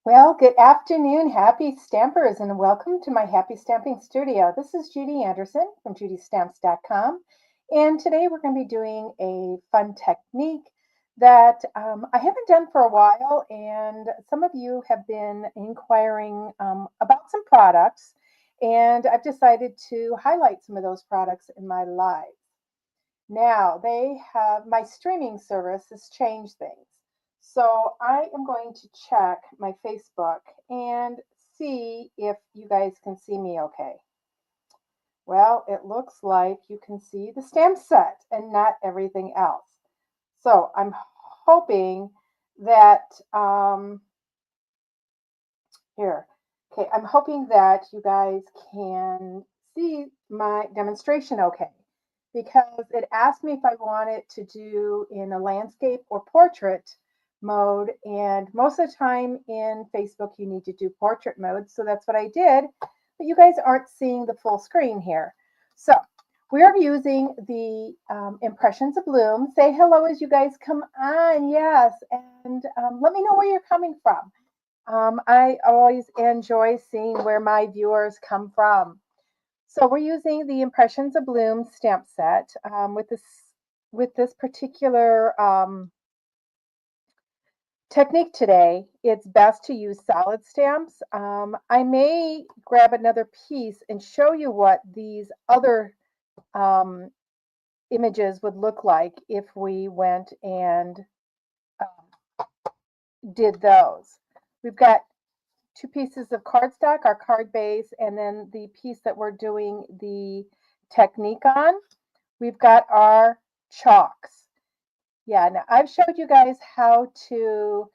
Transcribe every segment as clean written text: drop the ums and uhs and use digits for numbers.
Well, good afternoon, happy stampers, and welcome to my Happy Stamping Studio. This is Judy Anderson from judystamps.com, and today we're going to be doing a fun technique that I haven't done for a while, and some of you have been inquiring about some products, and I've decided to highlight some of those products in my live. Now, my streaming service has changed things. So I am going to check my Facebook and see if you guys can see me okay. Well, it looks like you can see the stamp set and not everything else. So I'm hoping that, here, okay, I'm hoping that you guys can see my demonstration okay, because it asked me if I wanted to do in a landscape or portrait mode. And most of the time in Facebook, you need to do portrait mode. So that's what I did. But you guys aren't seeing the full screen here. So we are using the Impressions of Bloom. Say hello as you guys come on. Yes. And let me know where you're coming from. I always enjoy seeing where my viewers come from. So we're using the Impressions of Bloom stamp set with this particular technique today. It's best to use solid stamps. I may grab another piece and show you what these other images would look like if we went and did those. We've got two pieces of cardstock, our card base, and then the piece that we're doing the technique on. We've got our chalks. Yeah, now I've showed you guys how to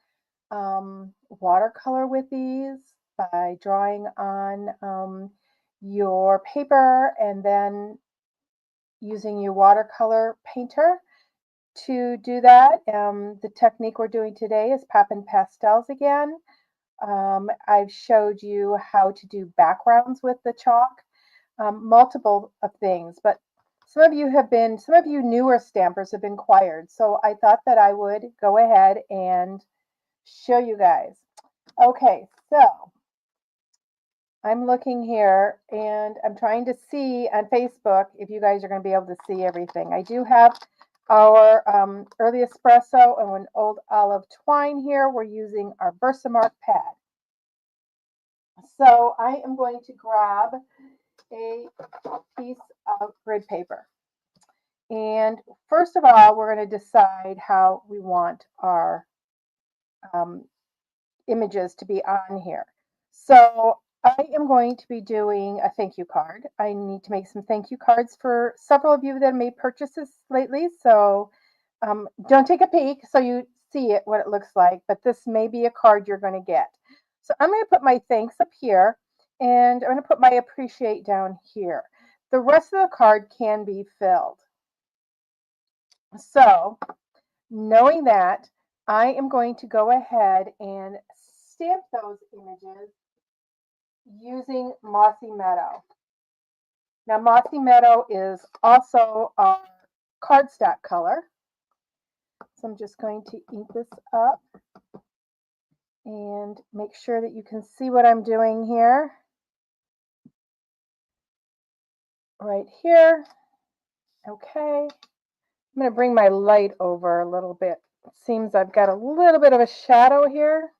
watercolor with these by drawing on your paper and then using your watercolor painter to do that. The technique we're doing today is Poppin Pastels again. I've showed you how to do backgrounds with the chalk, multiple of things, but some of you newer stampers have inquired. So I thought that I would go ahead and show you guys. Okay, so I'm looking here and I'm trying to see on Facebook if you guys are going to be able to see everything. I do have our early espresso and an old olive twine here. We're using our VersaMark Pad. So I am going to grab a piece of grid paper. And first of all, we're going to decide how we want our images to be on here. So I am going to be doing a thank you card. I need to make some thank you cards for several of you that made purchases lately. So don't take a peek so you see it, what it looks like, but this may be a card you're going to get. So I'm going to put my thanks up here and I'm going to put my appreciate down here. The rest of the card can be filled. So knowing that, I am going to go ahead and stamp those images using Mossy Meadow. Now, Mossy Meadow is also our cardstock color. So I'm just going to ink this up and make sure that you can see what I'm doing here. Right here. Okay. I'm going to bring my light over a little bit. It seems I've got a little bit of a shadow here.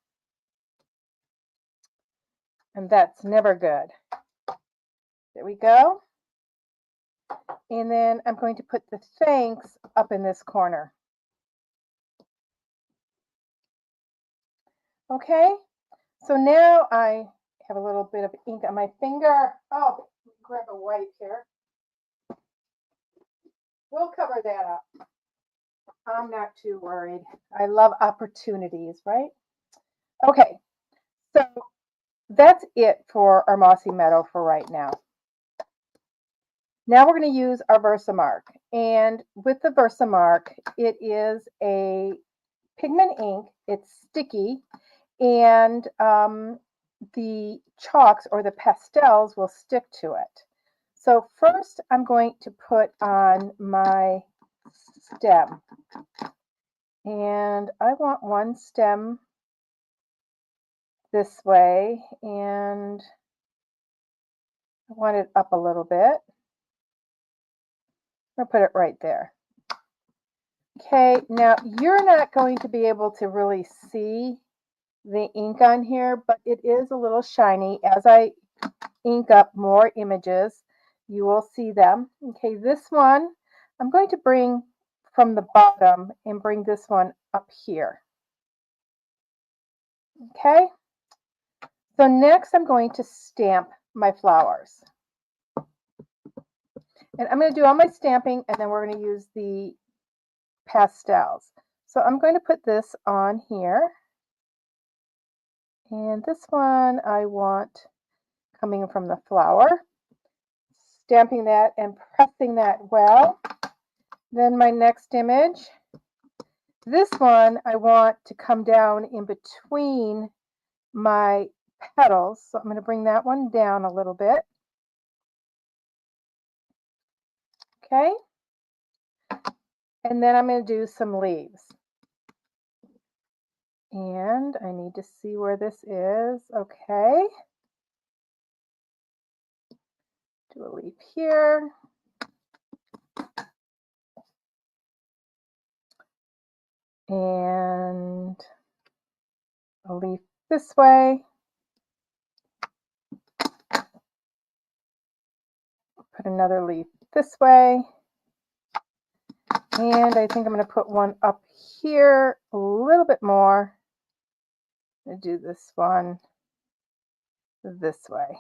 And that's never good. There we go. And then I'm going to put the thanks up in this corner. Okay, so now I have a little bit of ink on my finger. Oh, grab a wipe here. We'll cover that up. I'm not too worried. I love opportunities, right? Okay, so that's it for our Mossy Meadow for right now. Now we're going to use our VersaMark. And with the VersaMark, it is a pigment ink. It's sticky. And the chalks or the pastels will stick to it. So first I'm going to put on my stem. And I want one stem this way, and I want it up a little bit. I'll put it right there. Okay, now you're not going to be able to really see the ink on here, but it is a little shiny. As I ink up more images, you will see them. Okay, this one, I'm going to bring from the bottom and bring this one up here. Okay, so next I'm going to stamp my flowers. And I'm going to do all my stamping, and then we're going to use the pastels. So I'm going to put this on here. And this one I want coming from the flower. Stamping that and pressing that well. Then my next image. This one I want to come down in between my petals. So I'm going to bring that one down a little bit. Okay. And then I'm going to do some leaves. And I need to see where this is. Okay. Do a leaf here. And a leaf this way. Put another leaf this way. And I think I'm going to put one up here a little bit more. I'm going to do this one this way.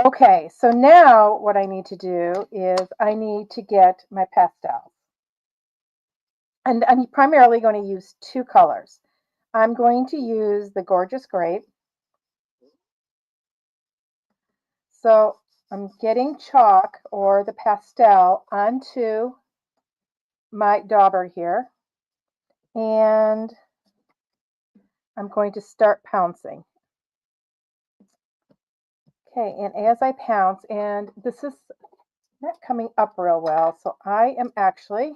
Okay, so now what I need to do is I need to get my pastels. And I'm primarily going to use two colors. I'm going to use the Gorgeous Grape. So I'm getting chalk or the pastel onto my dauber here. And I'm going to start pouncing. Okay, and as I pounce, and this is not coming up real well, so I am actually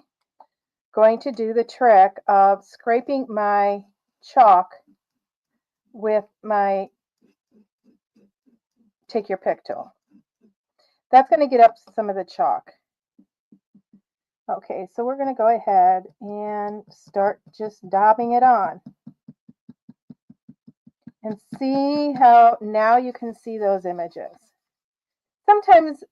going to do the trick of scraping my chalk with my take your pick tool. That's going to get up some of the chalk. Okay, so we're going to go ahead and start just daubing it on. And see how now you can see those images. Sometimes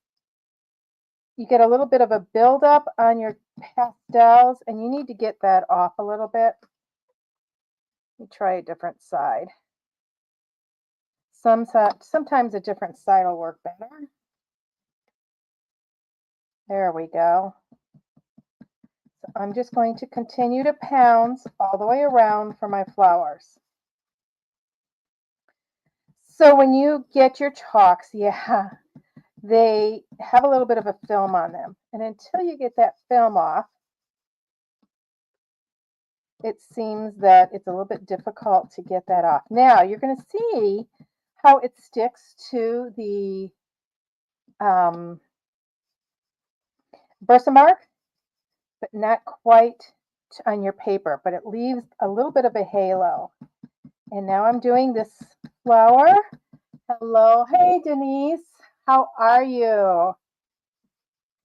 you get a little bit of a buildup on your pastels, and you need to get that off a little bit. Let me try a different side. Sometimes a different side will work better. There we go. So I'm just going to continue to pounce all the way around for my flowers. So when you get your chalks, yeah, they have a little bit of a film on them. And until you get that film off, it seems that it's a little bit difficult to get that off. Now you're going to see how it sticks to the VersaMark, but not quite on your paper, but it leaves a little bit of a halo. And now I'm doing this flower. Hello, hey Denise, how are you?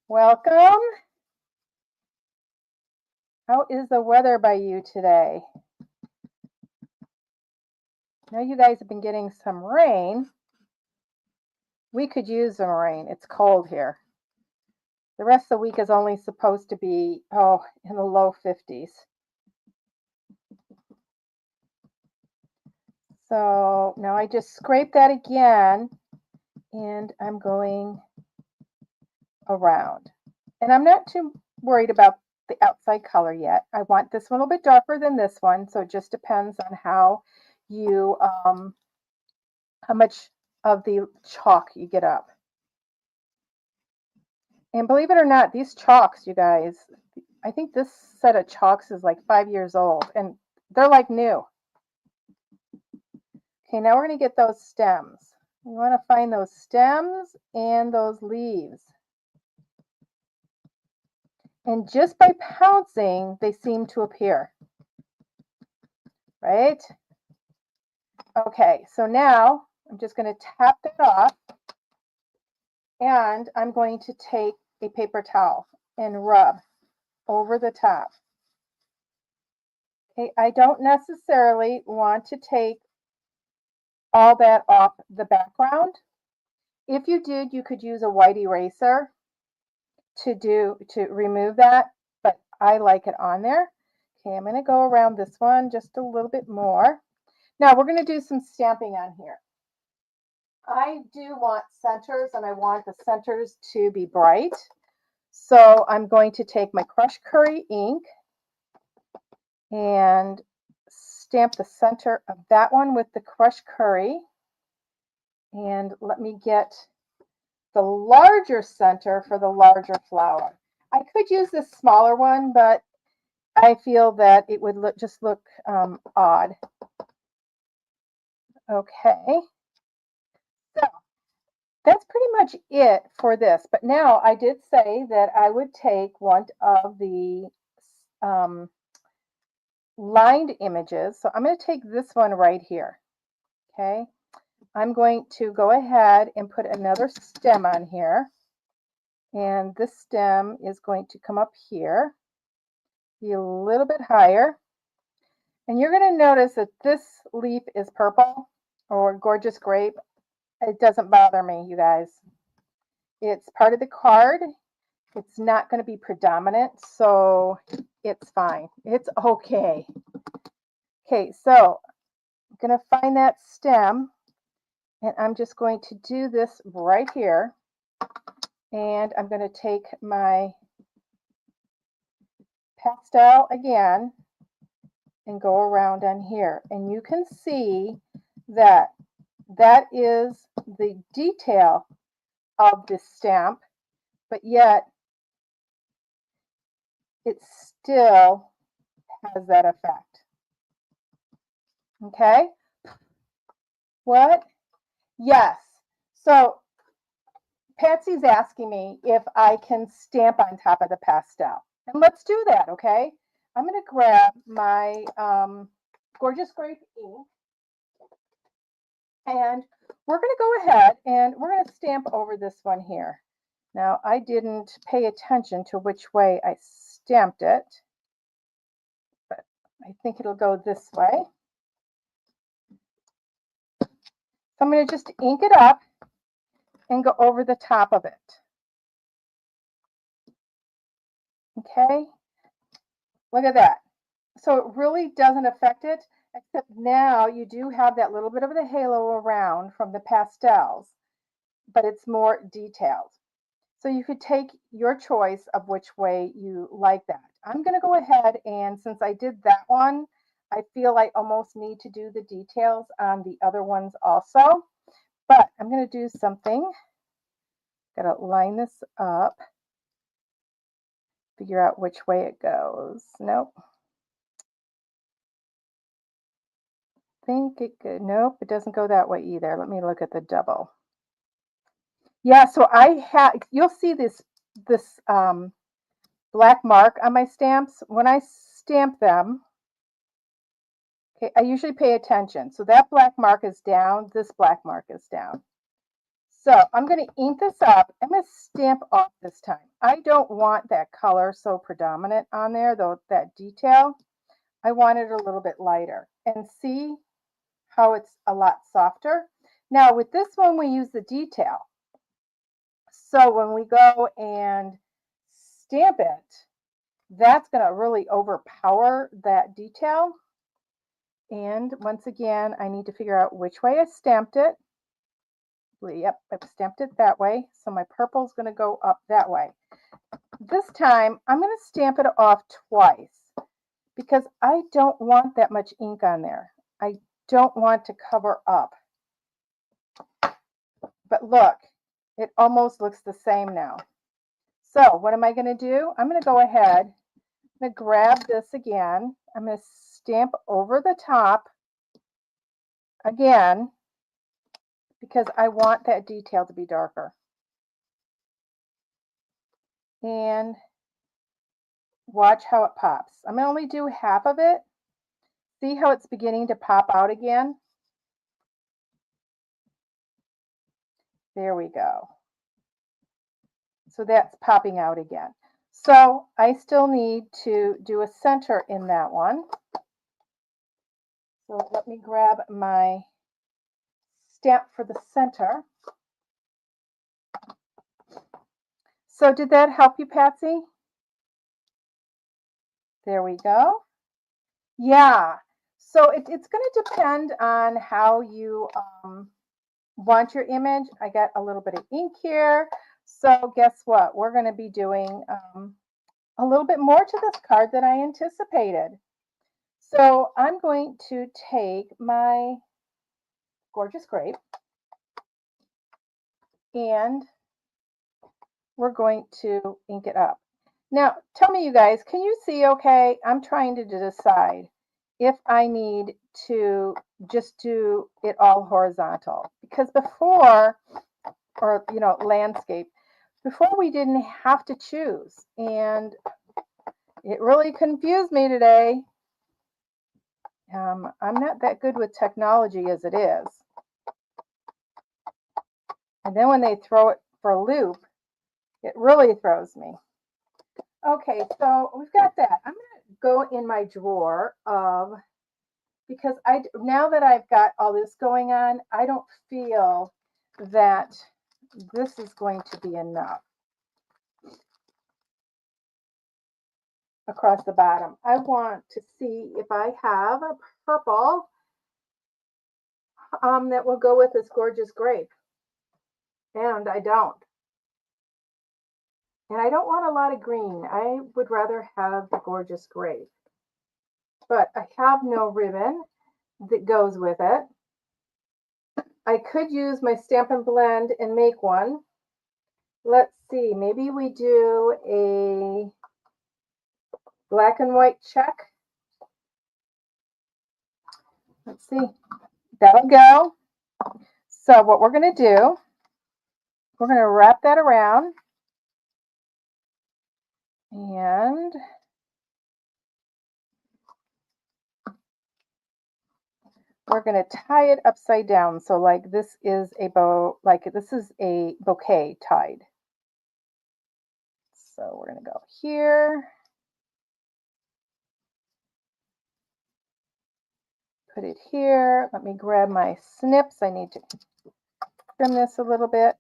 Welcome. How is the weather by you today? I know you guys have been getting some rain. We could use some rain. It's cold here. The rest of the week is only supposed to be, in the low 50s. So now I just scrape that again, and I'm going around. And I'm not too worried about the outside color yet. I want this one a little bit darker than this one, so it just depends on how you, how much of the chalk you get up. And believe it or not, these chalks, you guys, I think this set of chalks is like 5 years old, and they're like new. Okay, now we're going to get those stems. We want to find those stems and those leaves. And just by pouncing, they seem to appear, right? Okay, so now I'm just going to tap that off, and I'm going to take a paper towel and rub over the top. Okay, I don't necessarily want to take all that off the background. If you did, you could use a white eraser to remove that, but I like it on there. Okay, I'm going to go around this one just a little bit more. Now we're going to do some stamping on here. I do want centers, and I want the centers to be bright. So I'm going to take my crushed curry ink and stamp the center of that one with the crushed curry. And let me get the larger center for the larger flower. I could use this smaller one, but I feel that it would just look odd. Okay, so that's pretty much it for this. But now I did say that I would take one of the lined images. So I'm going to take this one right here. Okay, I'm going to go ahead and put another stem on here. And this stem is going to come up here, be a little bit higher. And you're going to notice that this leaf is purple or gorgeous grape. It doesn't bother me, you guys. It's part of the card. It's not going to be predominant, so it's fine. It's okay. Okay, so I'm going to find that stem, and I'm just going to do this right here. And I'm going to take my pastel again and go around on here. And you can see that that is the detail of this stamp, but yet it still has that effect. Okay? What? Yes. So Patsy's asking me if I can stamp on top of the pastel. And let's do that, okay? I'm going to grab my Gorgeous Grape ink, and we're going to go ahead and we're going to stamp over this one here. Now, I didn't pay attention to which way I stamped it, but I think it'll go this way. So I'm going to just ink it up and go over the top of it. Okay, look at that. So it really doesn't affect it, except now you do have that little bit of the halo around from the pastels, but it's more detailed. So you could take your choice of which way you like that. I'm going to go ahead, and since I did that one, I feel I almost need to do the details on the other ones also. But I'm going to do something. Got to line this up. Figure out which way it goes. Nope. Think it could. Nope, it doesn't go that way either. Let me look at the double. Yeah, so I have, you'll see this black mark on my stamps. When I stamp them, okay, I usually pay attention. So that black mark is down, this black mark is down. So I'm going to ink this up. I'm going to stamp off this time. I don't want that color so predominant on there, though, that detail. I want it a little bit lighter. And see how it's a lot softer. Now with this one, we use the detail. So when we go and stamp it, that's going to really overpower that detail. And once again, I need to figure out which way I stamped it. Yep, I've stamped it that way. So my purple is going to go up that way. This time, I'm going to stamp it off twice because I don't want that much ink on there. I don't want to cover up. But look, it almost looks the same now. So what am I going to do? I'm going to go ahead. I'm going to grab this again. I'm going to stamp over the top again because I want that detail to be darker. And watch how it pops. I'm going to only do half of it. See how it's beginning to pop out again? There we go. So that's popping out again. So I still need to do a center in that one. So let me grab my stamp for the center. So did that help you, Patsy? There we go. Yeah. So it's going to depend on how you want your image. I got a little bit of ink here. So guess what? We're going to be doing a little bit more to this card than I anticipated. So I'm going to take my gorgeous grape and we're going to ink it up. Now, tell me, you guys, can you see okay? I'm trying to decide if I need to just do it all horizontal. Because before, or, landscape, before we didn't have to choose. And it really confused me today. I'm not that good with technology as it is. And then when they throw it for a loop, it really throws me. Okay, so we've got that. I'm going to go in my drawer of, because now that I've got all this going on, I don't feel that this is going to be enough across the bottom. I want to see if I have a purple that will go with this gorgeous grape. And I don't. And I don't want a lot of green. I would rather have the gorgeous grape. But I have no ribbon that goes with it. I could use my Stampin' Blend and make one. Let's see, maybe we do a black and white check. Let's see, that'll go. So what we're going to do, we're going to wrap that around and we're going to tie it upside down. So like this is a bow, like this is a bouquet tied. So we're going to go here. Put it here. Let me grab my snips. I need to trim this a little bit.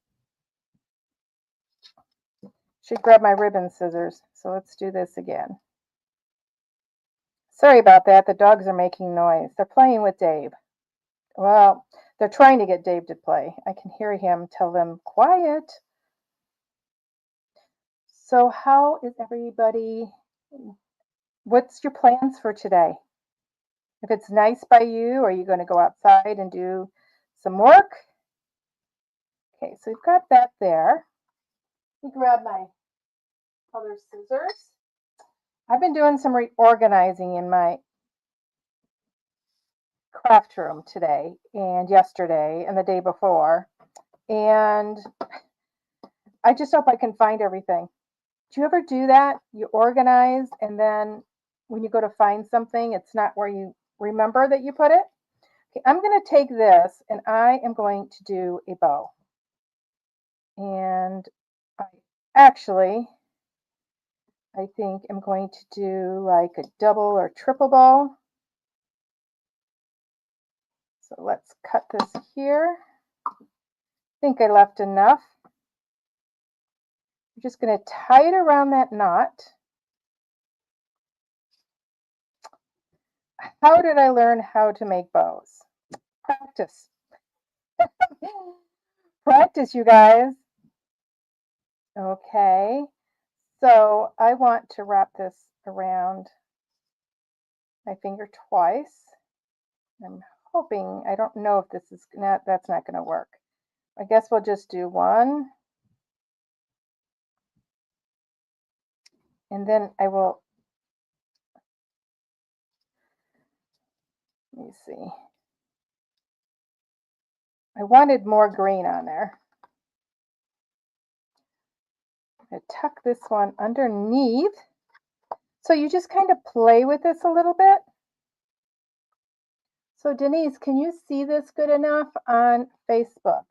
Should grab my ribbon scissors. So let's do this again. Sorry about that. The dogs are making noise. They're playing with Dave. Well, they're trying to get Dave to play. I can hear him tell them, quiet. So how is everybody? What's your plans for today? If it's nice by you, are you going to go outside and do some work? Okay, so we've got that there. Let me grab my other scissors. I've been doing some reorganizing in my craft room today and yesterday and the day before. And I just hope I can find everything. Do you ever do that? You organize and then when you go to find something, it's not where you remember that you put it? Okay, I'm going to take this and I am going to do a bow. And I think I'm going to do like a double or triple bow. So let's cut this here. I think I left enough. I'm just going to tie it around that knot. How did I learn how to make bows? Practice. Practice, you guys. Okay. So I want to wrap this around my finger twice. I'm hoping, I don't know if this is not, that's not going to work. I guess we'll just do one. And then I will, let me see. I wanted more green on there. I'm going to tuck this one underneath. So you just kind of play with this a little bit. So Denise, can you see this good enough on Facebook?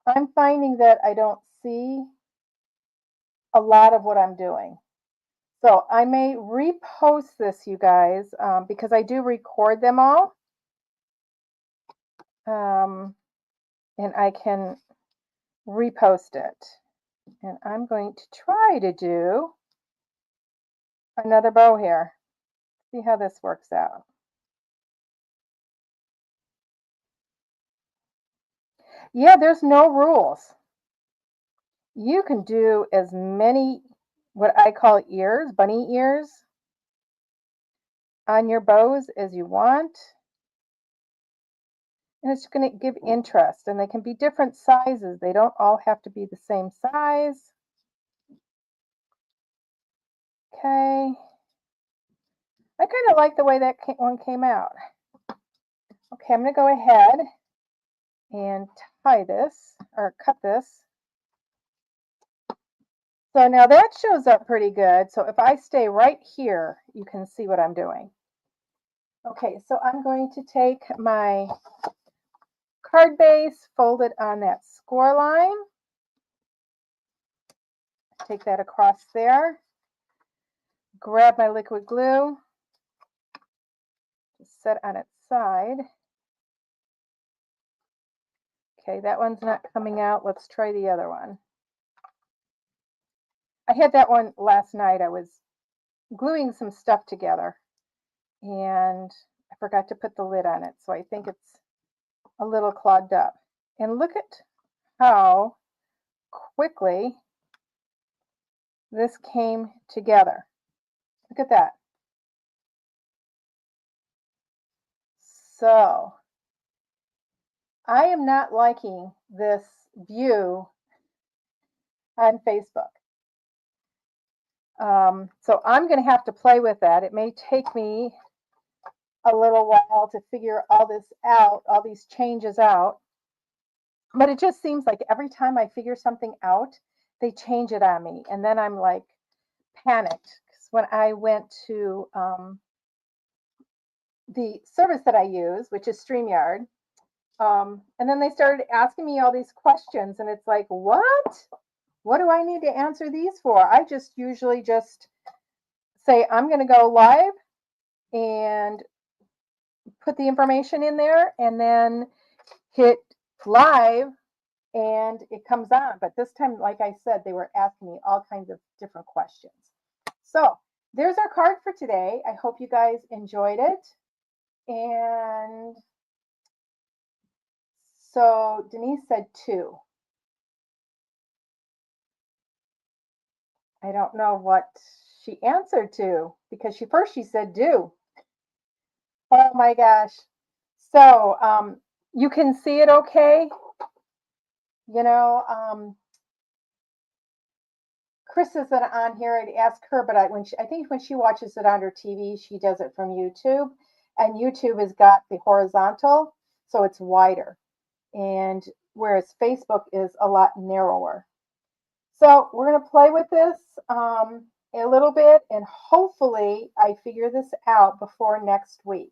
I'm finding that I don't see a lot of what I'm doing. So I may repost this, you guys, because I do record them all. Um, and I can repost it. And I'm going to try to do another bow here. See how this works out. Yeah, there's no rules. You can do as many, what I call ears, bunny ears, on your bows as you want. And it's going to give interest. And they can be different sizes. They don't all have to be the same size. Okay. I kind of like the way that one came out. Okay, I'm going to go ahead and tie this or cut this. So now that shows up pretty good. So if I stay right here, you can see what I'm doing. Okay, so I'm going to take my card base, fold it on that score line. Take that across there. Grab my liquid glue. Just set on its side. Okay, that one's not coming out. Let's try the other one. I had that one last night. I was gluing some stuff together and I forgot to put the lid on it. So I think it's a little clogged up. And look at how quickly this came together. Look at that. So I am not liking this view on Facebook. So I'm going to have to play with that. It may take me a little while to figure all this out, all these changes out. But it just seems like every time I figure something out, they change it on me. And then I'm like panicked. Because when I went to the service that I use, which is StreamYard, and then they started asking me all these questions. And it's like, what? What do I need to answer these for? I just usually just say, I'm going to go live and put the information in there and then hit live and it comes on. But this time, like I said, they were asking me all kinds of different questions. So there's our card for today. I hope you guys enjoyed it. And so Denise said 2. I don't know what she answered to because she said do. Oh my gosh. So you can see it okay. You know, Chris isn't on here. I'd ask her, but I think when she watches it on her TV, she does it from YouTube, and YouTube has got the horizontal, so it's wider, and whereas Facebook is a lot narrower. So we're going to play with this a little bit, and hopefully I figure this out before next week.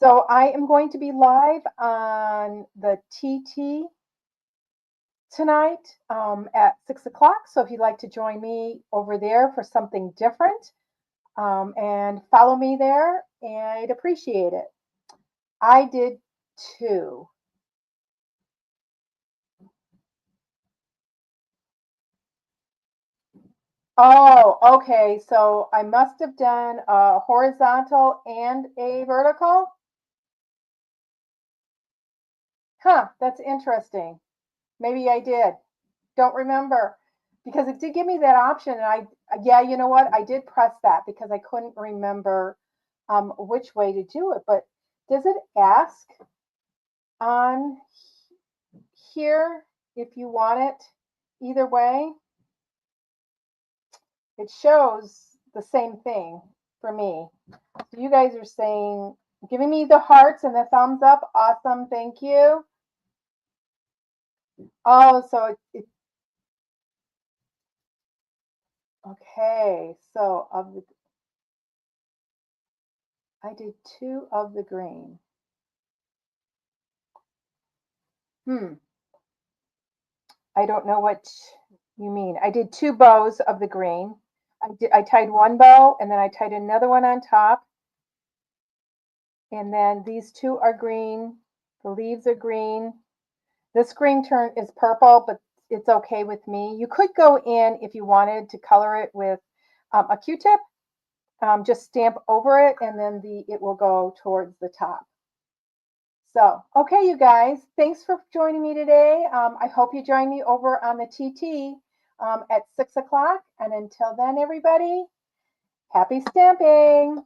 So I am going to be live on the TT tonight at 6 o'clock. So if you'd like to join me over there for something different and follow me there, I'd appreciate it. I did 2. Oh, okay. So I must have done a horizontal and a vertical. Huh, that's interesting. Maybe I did. Don't remember because it did give me that option. And yeah, you know what? I did press that because I couldn't remember which way to do it. But does it ask on here if you want it either way? It shows the same thing for me. So you guys are saying, giving me the hearts and the thumbs up. Awesome. Thank you. Oh, so okay. So I did 2 of the green. I don't know what you mean. I did 2 bows of the green. I tied 1 bow and then I tied another one on top. And then these 2 are green. The leaves are green. This green turn is purple, but it's okay with me. You could go in if you wanted to color it with a Q-tip. Just stamp over it and then it will go towards the top. So, okay, you guys, thanks for joining me today. I hope you join me over on the TT at 6 o'clock. And until then, everybody, happy stamping.